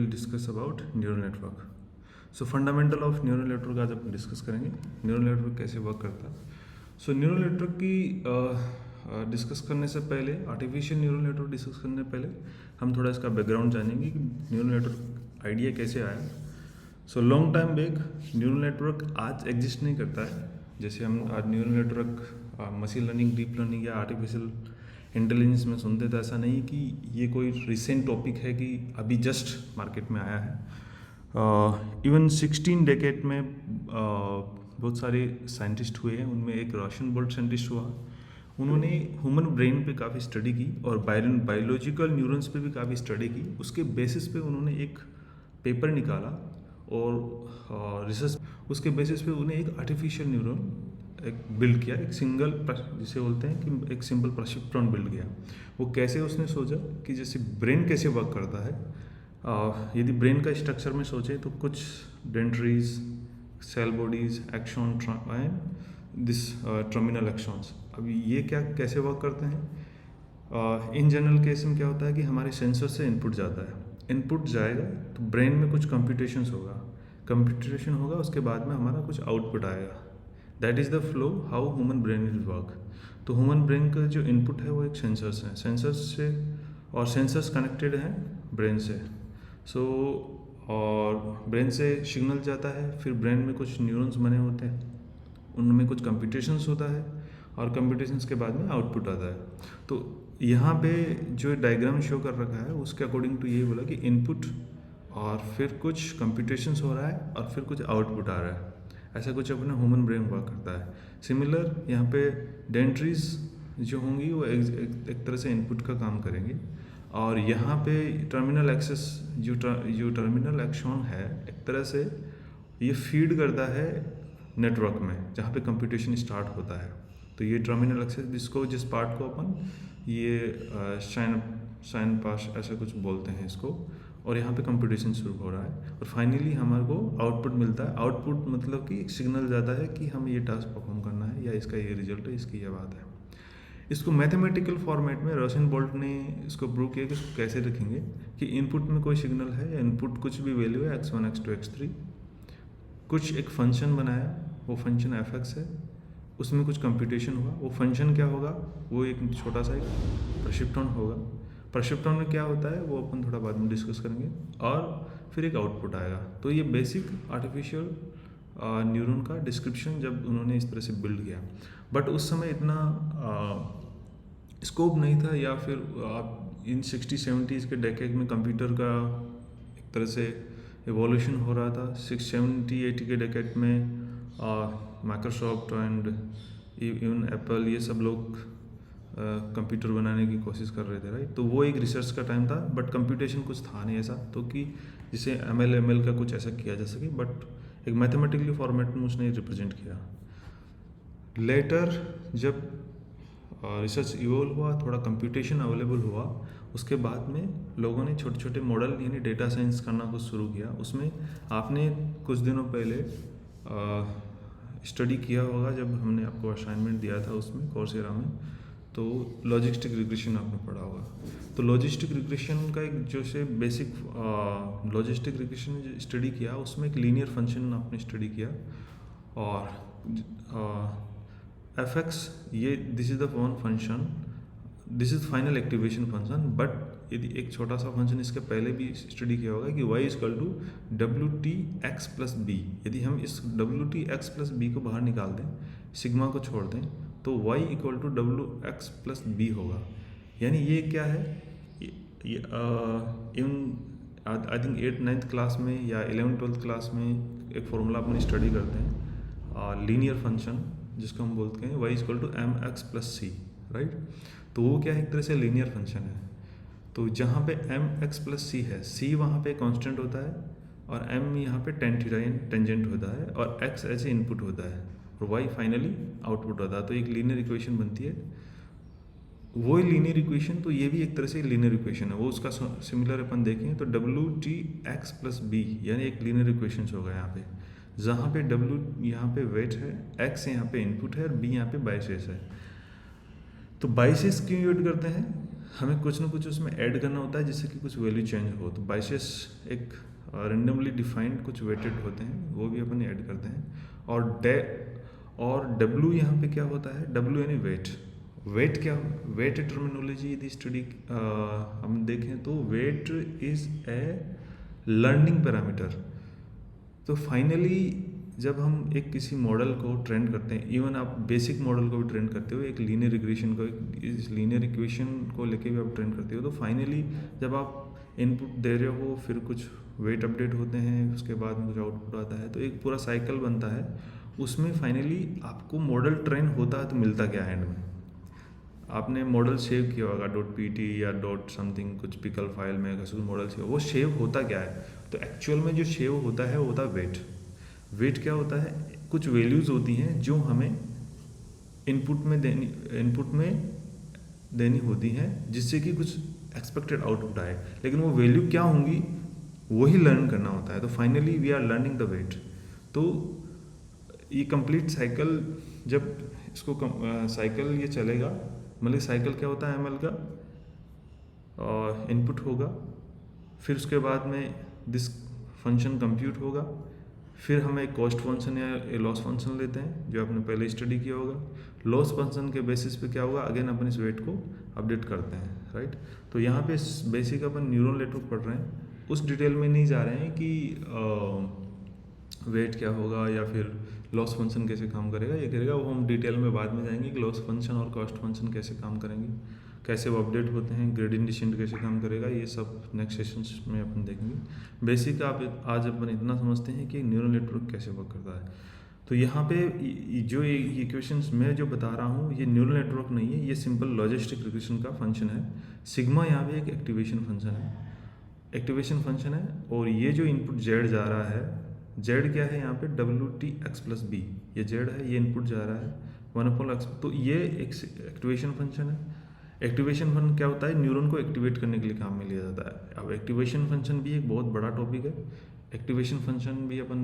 Will discuss about neural network. So fundamental of neural network आज अपन discuss करेंगे। Neural network कैसे work करता है। सो न्यूरल नेटवर्क की डिस्कस करने से पहले, आर्टिफिशियल न्यूरल नेटवर्क डिस्कस करने से पहले हम थोड़ा इसका बैकग्राउंड जानेंगे कि न्यूरल नेटवर्क आइडिया कैसे आया। So long time back neural network आज एग्जिस्ट नहीं करता है। जैसे हम आज neural network machine learning, deep learning या आर्टिफिशियल इंटेलिजेंस में सुनते, तो ऐसा नहीं कि ये कोई रिसेंट टॉपिक है कि अभी जस्ट मार्केट में आया है। इवन 16 डेकेड में बहुत सारे साइंटिस्ट हुए हैं। उनमें एक रोशन बोल्ट साइंटिस्ट हुआ। उन्होंने ह्यूमन ब्रेन पे काफ़ी स्टडी की और बायोलॉजिकल न्यूरॉन्स पे भी काफ़ी स्टडी की। उसके बेसिस पे उन्होंने एक पेपर निकाला और रिसर्च, उसके बेसिस पे उन्हें एक आर्टिफिशियल न्यूरॉन एक बिल्ड किया, एक सिंगल, जिसे बोलते हैं कि एक सिंपल परसेप्ट्रॉन बिल्ड किया। वो कैसे, उसने सोचा कि जैसे ब्रेन कैसे वर्क करता है। यदि ब्रेन का स्ट्रक्चर में सोचे तो कुछ dendrites, cell bodies, axon and this terminal axons. अब ये क्या कैसे वर्क करते हैं। इन जनरल केस में क्या होता है कि हमारे सेंसर से इनपुट जाता है, इनपुट जाएगा तो ब्रेन में कुछ कंप्यूटेशंस होगा, कंप्यूटेशन होगा, उसके बाद में हमारा कुछ आउटपुट आएगा। That is the flow how human brain is work. तो ह्यूमन ब्रेन का जो इनपुट है वो एक सेंसर्स है, सेंसर्स से, और सेंसर्स कनेक्टेड हैं ब्रेन से। सो और ब्रेन से सिग्नल जाता है, फिर ब्रेन में कुछ न्यूरॉन्स बने होते हैं, उनमें कुछ कंप्यूटेशंस होता है और कंप्यूटेशंस के बाद में आउटपुट आता है। तो यहाँ पे जो डायग्राम शो कर रखा है उसके अकॉर्डिंग टू ये बोला कि इनपुट और फिर कुछ कंप्यूटेशंस हो रहा है और फिर कुछ आउटपुट आ रहा है। ऐसा कुछ अपना ह्यूमन ब्रेन वर्क करता है। सिमिलर यहाँ पे डेंड्रीज जो होंगी वो एक तरह से इनपुट का काम करेंगे, और यहाँ पे टर्मिनल एक्सेस जो टर्मिनल एक्सॉन है, एक तरह से ये फीड करता है नेटवर्क में जहाँ पे कंप्यूटेशन स्टार्ट होता है। तो ये टर्मिनल एक्सेस, जिस पार्ट को अपन ये साइन पास ऐसा कुछ बोलते हैं इसको, और यहाँ पे कंप्यूटेशन शुरू हो रहा है और फाइनली हमारे को आउटपुट मिलता है। आउटपुट मतलब कि एक सिग्नल जाता है कि हमें ये टास्क परफॉर्म करना है या इसका ये रिजल्ट है, इसकी ये बात है। इसको मैथमेटिकल फॉर्मेट में रोशन बोल्ट ने इसको प्रूव किया कि इसको कैसे रखेंगे कि इनपुट में कोई सिग्नल है या इनपुट कुछ भी वैल्यू है, x1, x2, x3, कुछ एक फंक्शन बनाया, वो फंक्शन fx है, उसमें कुछ कंप्यूटेशन हुआ। वो फंक्शन क्या होगा, वो एक छोटा सा एक परसेप्ट्रॉन होगा। परसेप्ट्रॉन में क्या होता है वो अपन थोड़ा बाद में डिस्कस करेंगे, और फिर एक आउटपुट आएगा। तो ये बेसिक आर्टिफिशियल न्यूरॉन का डिस्क्रिप्शन जब उन्होंने इस तरह से बिल्ड किया। बट उस समय इतना स्कोप नहीं था, या फिर आप इन 60-70s के डेकेड में कंप्यूटर का एक तरह से एवोल्यूशन हो रहा था। 70-80 के डेकेड में माइक्रोसॉफ्ट एंड इवन एप्पल, ये सब लोग कंप्यूटर बनाने की कोशिश कर रहे थे, राइट। तो वो एक रिसर्च का टाइम था, बट कंप्यूटेशन कुछ था नहीं ऐसा तो कि जिसे ML का कुछ ऐसा किया जा सके, बट एक मैथमेटिकली फॉर्मेट में उसने रिप्रेजेंट किया। लेटर जब रिसर्च इवॉल्व हुआ, थोड़ा कंप्यूटेशन अवेलेबल हुआ, उसके बाद में लोगों ने छोटे छोटे मॉडल यानी डेटा साइंस करना कुछ शुरू किया। उसमें आपने कुछ दिनों पहले स्टडी किया होगा जब हमने आपको असाइनमेंट दिया था उसमें कोर्सेरा में, तो लॉजिस्टिक रिग्रेशन आपने पढ़ा होगा। तो लॉजिस्टिक रिग्रेशन का एक जो से बेसिक लॉजिस्टिक रिग्रेशन स्टडी किया, उसमें एक लीनियर फंक्शन आपने स्टडी किया, और fx ये this is the one function, this is final activation function. But यदि एक छोटा सा फंक्शन इसके पहले भी स्टडी किया होगा कि y इक्वल टू WTX+b। यदि हम इस WTX+b को बाहर निकाल दें, सिग्मा को छोड़ दें, तो y इक्वल टू WX+b होगा। यानी ये क्या है, इन आई थिंक 8th-9th क्लास में या 11th-12th क्लास में एक फॉर्मूला अपनी स्टडी करते हैं, लीनियर फंक्शन जिसको हम बोलते हैं y equal to mx+c, right. तो वो क्या है, एक तरह से लीनियर फंक्शन है। तो जहाँ पे mx+c है, c वहाँ पे कांस्टेंट होता है, और m यहाँ पे टेंजेंट होता है, और x ऐसे इनपुट होता है, और y फाइनली आउटपुट होता है। तो एक लीनियर इक्वेशन बनती है, वो लीनियर इक्वेशन। तो ये भी एक तरह से लीनियर इक्वेशन है। वो उसका सिमिलर अपन देखें तो WTX+b यानी एक लीनियर इक्वेशन होगा यहाँ पे, जहाँ पे W यहाँ पे वेट है, X यहाँ पे इनपुट है, और B यहाँ पे बाइसेस है। तो बाइसेस क्यों यूज करते हैं, हमें कुछ ना कुछ उसमें ऐड करना होता है जिससे कि कुछ वैल्यू चेंज हो। तो बाइसेस एक रेंडमली डिफाइंड कुछ वेटेड होते हैं, वो भी अपन ऐड करते हैं। और डब्ल्यू यहाँ पे क्या होता है, डब्ल्यू यानी वेट। वेट क्या, वेट टर्मिनोलॉजी यदि स्टडी हम देखें तो weight is a learning parameter. तो फाइनली जब हम एक किसी मॉडल को ट्रेन करते हैं, इवन आप बेसिक मॉडल को भी ट्रेन करते हो, एक लीनियर इक्वेशन को, इस लीनियर इक्वेशन को लेके भी आप ट्रेन करते हो, तो फाइनली जब आप इनपुट दे रहे हो, फिर कुछ वेट अपडेट होते हैं, उसके बाद में कुछ आउटपुट आता है, तो एक पूरा साइकिल बनता है। उसमें फाइनली आपको मॉडल ट्रेन होता है तो मिलता क्या है एंड में, आपने मॉडल सेव किया होगा .pt या .समथिंग कुछ पिकल फाइल में, अगर मॉडल सेव, वो सेव होता क्या है, तो एक्चुअल में जो सेव होता है वो होता है वेट। वेट क्या होता है, कुछ वैल्यूज़ होती हैं जो हमें इनपुट में देनी होती हैं, जिससे कि कुछ एक्सपेक्टेड आउटपुट आए, लेकिन वो वैल्यू क्या होंगी वही लर्न करना होता है। तो finally we are learning the weight. तो ये कंप्लीट साइकिल, जब इसको साइकिल ये चलेगा, मतलब साइकिल क्या होता है एमएल का, इनपुट होगा, फिर उसके बाद में दिस फंक्शन कंप्यूट होगा, फिर हम एक कॉस्ट फंक्शन या लॉस फंक्शन लेते हैं जो आपने पहले स्टडी किया होगा। लॉस फंक्शन के बेसिस पे क्या होगा, अगेन अपन इस वेट को अपडेट करते हैं, राइट। तो यहाँ पे बेसिक अपन न्यूरल नेटवर्क पढ़ रहे हैं, उस डिटेल में नहीं जा रहे हैं कि वेट क्या होगा या फिर लॉस फंक्शन कैसे काम करेगा, ये करेगा वो हम डिटेल में बाद में जाएंगे कि लॉस फंक्शन और कॉस्ट फंक्शन कैसे काम करेंगे, कैसे वो अपडेट होते हैं, ग्रेडियंट डिसेंट कैसे काम करेगा, ये सब नेक्स्ट सेशंस में अपन देखेंगे। बेसिक आप आज अपन इतना समझते हैं कि न्यूरल नेटवर्क कैसे वर्क करता है। तो यहाँ पे जो ये इक्वेशंस मैं जो बता रहा हूँ, ये न्यूरल नेटवर्क नहीं है, ये सिंपल लॉजिस्टिक रिग्रेशन का फंक्शन है। सिग्मा यहाँ पे एक एक्टिवेशन फंक्शन है, और ये जो इनपुट जेड जा रहा है, जेड क्या है यहाँ पे WT(x+b), ये जेड है, ये इनपुट जा रहा है 1/x। तो ये एक एक्टिवेशन फंक्शन है। एक्टिवेशन फंक्शन क्या होता है, न्यूरॉन को एक्टिवेट करने के लिए काम में लिया जाता है। अब एक्टिवेशन फंक्शन भी एक बहुत बड़ा टॉपिक है, एक्टिवेशन फंक्शन भी अपन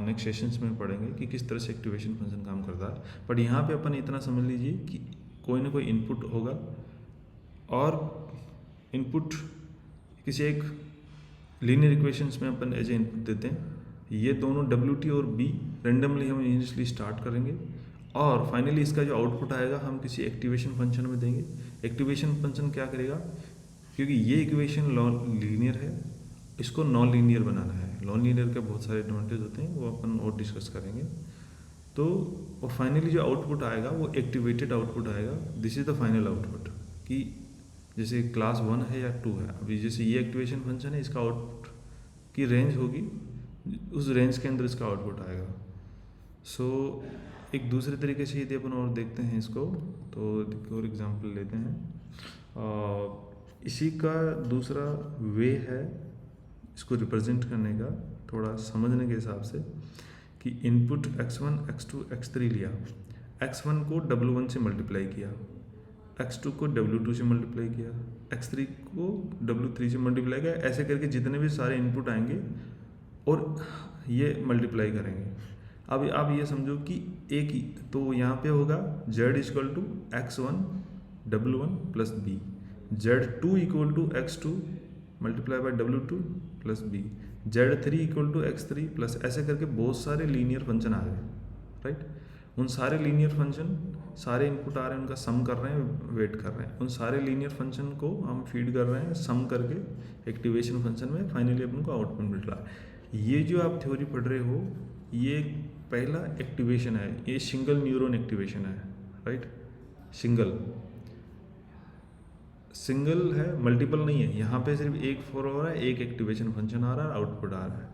नेक्स्ट सेशंस में पढ़ेंगे कि किस तरह से एक्टिवेशन फंक्शन काम करता है। बट यहाँ पे अपन इतना समझ लीजिए कि कोई ना कोई इनपुट होगा, और इनपुट किसी एक लीनियर इक्वेशंस में अपन एज ए इनपुट देते हैं। ये दोनों WT और B रेंडमली हम इनिशियली स्टार्ट करेंगे, और फाइनली इसका जो आउटपुट आएगा हम किसी एक्टिवेशन फंक्शन में देंगे। एक्टिवेशन फंक्शन क्या करेगा, क्योंकि ये इक्वेशन लीनियर है, इसको नॉन लीनियर बनाना है। नॉन लीनियर के बहुत सारे एडवांटेज होते हैं, वो अपन और डिस्कस करेंगे। तो और फाइनली जो आउटपुट आएगा वो एक्टिवेटेड आउटपुट आएगा। This is the final output, कि जैसे क्लास 1 है या 2 है, अभी जैसे ये एक्टिवेशन फंक्शन है, इसका आउटपुट की रेंज होगी, उस रेंज के अंदर इसका आउटपुट आएगा। सो एक दूसरे तरीके से यदि अपन और देखते हैं इसको, तो एक और एग्जांपल लेते हैं। इसी का दूसरा वे है इसको रिप्रेजेंट करने का, थोड़ा समझने के हिसाब से, कि इनपुट x1, x2, x3 लिया, x1 को W1 से मल्टीप्लाई किया, x2 को W2 से मल्टीप्लाई किया, x3 को W3 से मल्टीप्लाई किया, ऐसे करके जितने भी सारे इनपुट आएंगे और ये मल्टीप्लाई करेंगे। अब आप ये समझो कि एक ही, तो यहाँ पे होगा Z=x1 W1 + b, Z2=x2 multiply by W2 + b, Z3=x3 plus, ऐसे करके बहुत सारे लीनियर फंक्शन आ गए, राइट। उन सारे लीनियर फंक्शन, सारे इनपुट आ रहे हैं, उनका सम कर रहे हैं, वेट कर रहे हैं, उन सारे लीनियर फंक्शन को हम फीड कर रहे हैं सम करके एक्टिवेशन फंक्शन में, फाइनली अपन को आउटपुट मिल रहा है। ये जो आप थ्योरी पढ़ रहे हो, ये पहला एक्टिवेशन है, ये सिंगल न्यूरॉन एक्टिवेशन है, राइट। सिंगल है, मल्टीपल नहीं है। यहाँ पे सिर्फ एक फॉर हो रहा है, एक एक्टिवेशन फंक्शन आ रहा है, आउटपुट आ रहा है।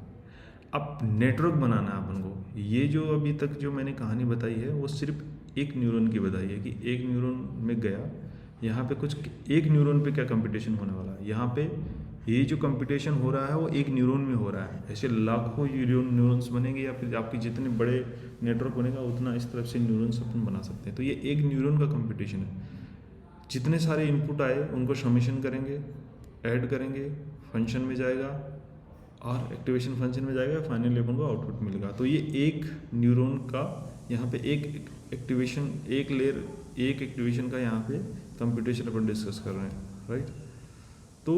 अब नेटवर्क बनाना है अपन को। ये जो अभी तक जो मैंने कहानी बताई है वो सिर्फ एक न्यूरॉन की बताई है, कि एक न्यूरॉन में गया, यहाँ पे कुछ एक न्यूरॉन पे क्या कंपटीशन होने वाला है। यहाँ पे ये जो कंपटीशन हो रहा है वो एक न्यूरॉन में हो रहा है। ऐसे लाखों न्यूरॉन्स बनेंगे, या फिर आपके जितने बड़े नेटवर्क बनेगा उतना इस तरफ से न्यूरॉन्स अपन बना सकते हैं। तो ये एक न्यूरॉन का कंपटीशन है। जितने सारे इनपुट आए उनको समेशन करेंगे, ऐड करेंगे, फंक्शन में जाएगा और एक्टिवेशन फंक्शन में जाएगा, फाइनली अपन को आउटपुट मिलेगा। तो ये एक न्यूरॉन का यहाँ पे एक एक्टिवेशन, एक लेयर, एक एक्टिवेशन का यहाँ पे कंप्यूटेशन अपन डिस्कस कर रहे हैं, राइट। तो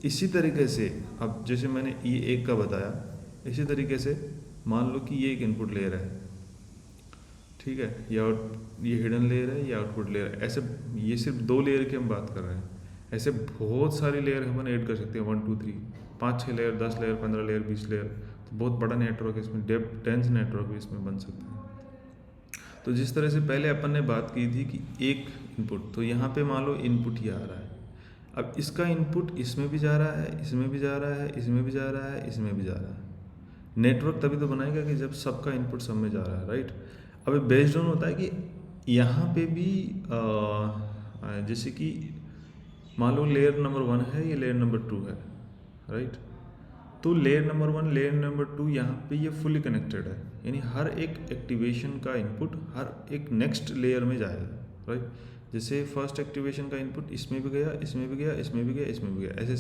इसी तरीके से अब जैसे मैंने ये एक का बताया, इसी तरीके से मान लो कि ये एक इनपुट लेयर है, ठीक है, ये हिडन लेयर है, ये आउटपुट लेयर है। ऐसे ये सिर्फ 2 लेयर की हम बात कर रहे हैं, ऐसे बहुत सारी लेयर हम ऐड कर सकते हैं, 1 2 3 5 6 लेयर, 10 लेयर, 15 लेयर, 20 लेयर। तो बहुत बड़ा नेटवर्क है इसमें, डेंस नेटवर्क भी इसमें बन सकता है। तो जिस तरह से पहले अपन ने बात की थी कि एक इनपुट, तो यहाँ पे मान लो इनपुट ही आ रहा है, अब इसका इनपुट इसमें भी जा रहा है, इसमें भी जा रहा है, इसमें भी जा रहा है, इसमें भी जा रहा है। नेटवर्क तभी तो बनाएगा कि जब सबका इनपुट सब में जा रहा है, राइट। अब बेस्ड ऑन होता है कि यहाँ पे भी जैसे कि मान लो लेयर नंबर 1 है, ये लेयर नंबर 2 है, राइट। तो लेयर नंबर 1 लेयर नंबर 2 यहाँ पे ये फुली कनेक्टेड है, यानी हर एक एक्टिवेशन का इनपुट हर एक नेक्स्ट लेयर में जाएगा, राइट। जैसे फर्स्ट एक्टिवेशन का इनपुट इसमें भी गया, इसमें भी गया, इसमें भी गया, इसमें भी गया, ऐसे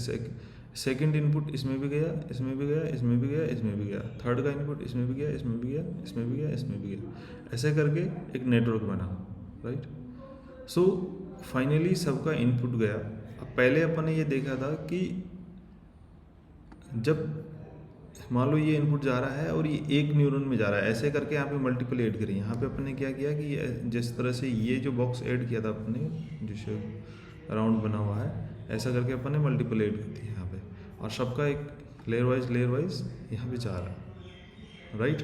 सेकंड इनपुट इसमें भी गया, इसमें भी गया, इसमें भी गया, इसमें भी गया, थर्ड का इनपुट इसमें भी गया, इसमें भी गया, इसमें भी गया, इसमें भी गया, ऐसे करके एक नेटवर्क बना, राइट। सो फाइनली सबका इनपुट गया। अब पहले अपन ने ये देखा था कि जब मान लो ये इनपुट जा रहा है और ये एक न्यूरॉन में जा रहा है, ऐसे करके यहाँ पे मल्टीपल ऐड करें। यहाँ पे अपन ने क्या किया कि जिस तरह से ये जो बॉक्स ऐड किया था अपन ने, जिसे राउंड बना हुआ है, ऐसा करके अपन ने मल्टीपल ऐड कर दी यहाँ पे, और सबका एक लेयर वाइज यहाँ पे जा रहा है, राइट।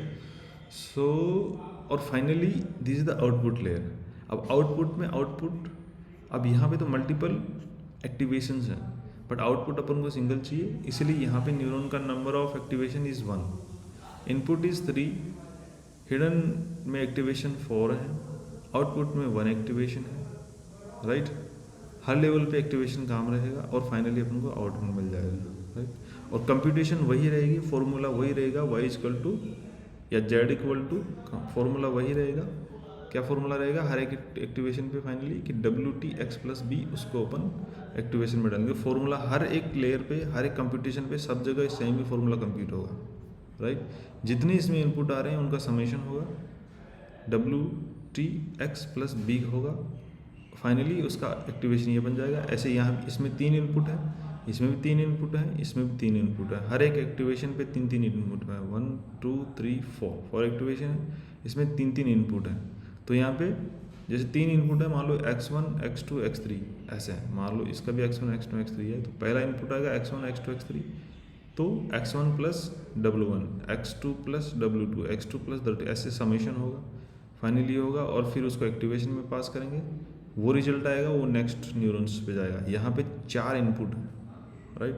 सो और finally this is the output layer. अब अब यहाँ पे तो मल्टीपल एक्टिवेशंस हैं, बट आउटपुट अपन को सिंगल चाहिए, इसलिए यहाँ पे न्यूरॉन का number of activation is 1, input is 3, hidden में एक्टिवेशन 4 है, आउटपुट में 1 एक्टिवेशन है, राइट। हर लेवल पे एक्टिवेशन काम रहेगा और फाइनली अपन को आउटपुट मिल जाएगा, राइट। और कंप्यूटेशन वही रहेगी, फॉर्मूला वही रहेगा, y इक्वल टू या z इक्वल टू, फॉर्मूला वही रहेगा। क्या फॉर्मूला रहेगा हर एक एक्टिवेशन पे फाइनली कि WT(x+b) उसको अपन एक्टिवेशन में डालेंगे। फॉर्मूला हर एक लेयर पे, हर एक कंप्यूटेशन पे, सब जगह सेम ही फॉर्मूला कंप्यूट होगा, राइट। जितने इसमें इनपुट आ रहे हैं उनका समेशन होगा, WT(x+b) होगा, फाइनली उसका एक्टिवेशन ये बन जाएगा। ऐसे यहाँ इसमें 3 इनपुट है, इसमें भी 3 इनपुट है, इसमें भी 3 इनपुट है, हर एक एक्टिवेशन पे 3 इनपुट है, 1 2 3 4 एक्टिवेशन है, इसमें 3 इनपुट है। तो यहाँ पे जैसे 3 इनपुट है, मान लो x1 x2 x3 ऐसे है, मान लो इसका भी x1 x2 x3 है, तो पहला इनपुट आएगा x1 x2 x3, तो x1 plus W1, x2 plus W2, x2 plus W2, ऐसे समेशन होगा, फाइनली होगा, और फिर उसको एक्टिवेशन में पास करेंगे, वो रिजल्ट आएगा, वो नेक्स्ट न्यूरॉन्स पे जाएगा। यहाँ पे 4 इनपुट है, राइट,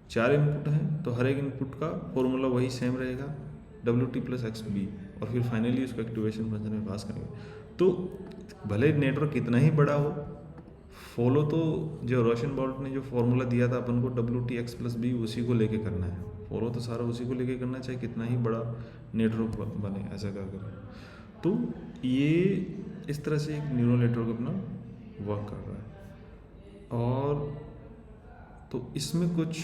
4 इनपुट हैं, तो हर एक इनपुट का फॉर्मूला वही सेम रहेगा, WT+XB, और फिर फाइनली उसको एक्टिवेशन फंक्शन में पास करेंगे। तो भले नेटवर्क कितना ही बड़ा हो, फॉलो तो जो रोशन बोल्ट ने जो फॉर्मूला दिया था अपन को WT(x+b) उसी को लेके करना है, फॉलो तो सारा उसी को लेके करना है, चाहे कितना ही बड़ा नेटवर्क बने, ऐसा क्या करें। तो ये इस तरह से एक न्यूरल नेटवर्क अपना वर्क कर रहा है। और तो इसमें कुछ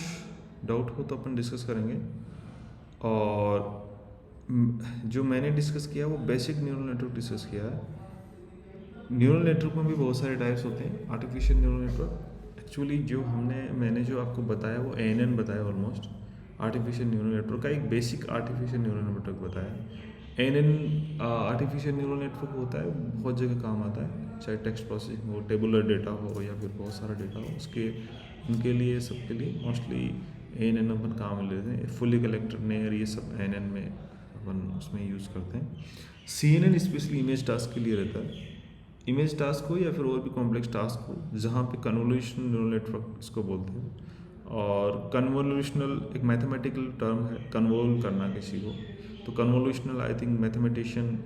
डाउट हो तो अपन डिस्कस करेंगे। और जो मैंने डिस्कस किया वो बेसिक न्यूरल नेटवर्क डिस्कस किया है। न्यूरल नेटवर्क में भी बहुत सारे टाइप्स होते हैं। आर्टिफिशियल न्यूरल नेटवर्क एक्चुअली जो मैंने जो आपको बताया वो ANN बताया, ऑलमोस्ट आर्टिफिशियल न्यूरल नेटवर्क का एक बेसिक आर्टिफिशियल न्यूरल नेटवर्क बताया। ANN आर्टिफिशियल न्यूरल नेटवर्क होता है, बहुत जगह काम आता है, चाहे टेक्स्ट प्रोसेसिंग हो, टेबुलर डेटा हो, या फिर बहुत सारा डेटा हो, उसके उनके लिए सबके लिए मोस्टली ANN अपन काम लेते हैं। फुली कलेक्टेड नेयर ये सब ANN में अपन उसमें यूज़ करते हैं। CNN स्पेशली इमेज टास्क के लिए रहता है, इमेज टास्क हो या फिर और भी कॉम्प्लेक्स टास्क हो, जहाँ पे कन्वोल्यूशनल न्यूरल नेटवर्क इसको बोलते हैं। और कन्वोल्यूशनल एक मैथमेटिकल टर्म है, कन्वोल करना किसी को, तो कन्वोल्यूशनल आई थिंक मैथमेटिशियन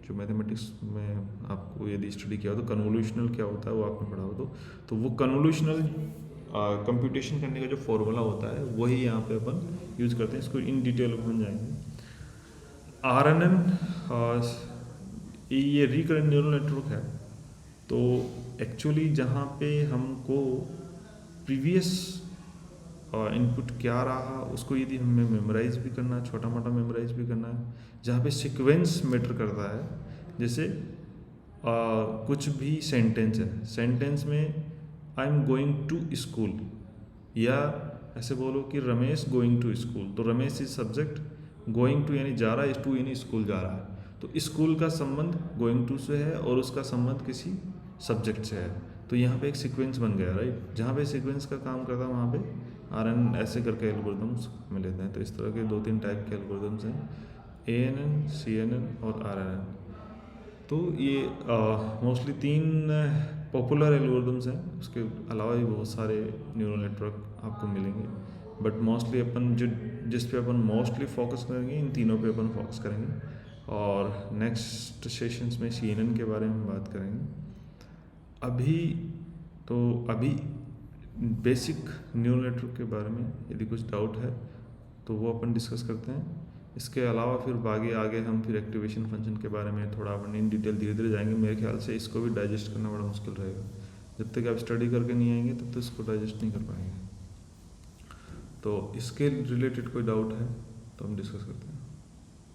जो मैथमेटिक्स में आपको यदि स्टडी किया हो तो कन्वोल्यूशनल क्या होता है वो आपने पढ़ा हो, तो वो कन्वोल्यूशनल कंप्यूटेशन करने का जो फॉर्मूला होता है वही यहाँ पे अपन यूज़ करते हैं। इसको इन डिटेल अपन जाएंगे। RNN ये रिकरेंट न्यूरल नेटवर्क है। तो एक्चुअली जहाँ पे हमको प्रीवियस इनपुट क्या रहा उसको यदि हमें मेमोराइज भी करना है, छोटा मोटा मेमोराइज भी करना है, जहाँ पे सीक्वेंस मैटर करता है। जैसे कुछ भी सेंटेंस है, सेंटेंस में I am going to school, या ऐसे बोलो कि रमेश गोइंग टू स्कूल, तो Ramesh is subject, going to यानी जा रहा है, टू यानी स्कूल जा रहा है, तो स्कूल का संबंध गोइंग टू से है और उसका संबंध किसी सब्जेक्ट से है। तो यहाँ पे एक सीक्वेंस बन गया, राइट। जहाँ पे सीक्वेंस का काम करता है वहाँ पे RNN ऐसे करके एल्गोरिदम्स में लेते हैं। तो इस तरह के 2-3 टाइप के एल्गोरिदम्स हैं, ANN, CNN और RNN। तो ये मोस्टली 3 पॉपुलर एल्गोरिदम्स हैं, उसके अलावा भी बहुत सारे न्यूरल नेटवर्क आपको मिलेंगे, बट मोस्टली अपन जिस पे अपन मोस्टली फोकस करेंगे, इन तीनों पे अपन फोकस करेंगे। और नेक्स्ट सेशंस में CNN के बारे में बात करेंगे। अभी बेसिक न्यूरल नेटवर्क के बारे में यदि कुछ डाउट है तो वो अपन डिस्कस करते हैं। इसके अलावा फिर आगे हम फिर एक्टिवेशन फंक्शन के बारे में थोड़ा अपन इन डिटेल धीरे धीरे जाएंगे। मेरे ख्याल से इसको भी डाइजेस्ट करना बड़ा मुश्किल रहेगा, जब तक आप स्टडी करके नहीं आएंगे तब तक इसको डाइजेस्ट नहीं कर पाएंगे। तो इसके रिलेटेड कोई डाउट है तो हम डिस्कस करते हैं।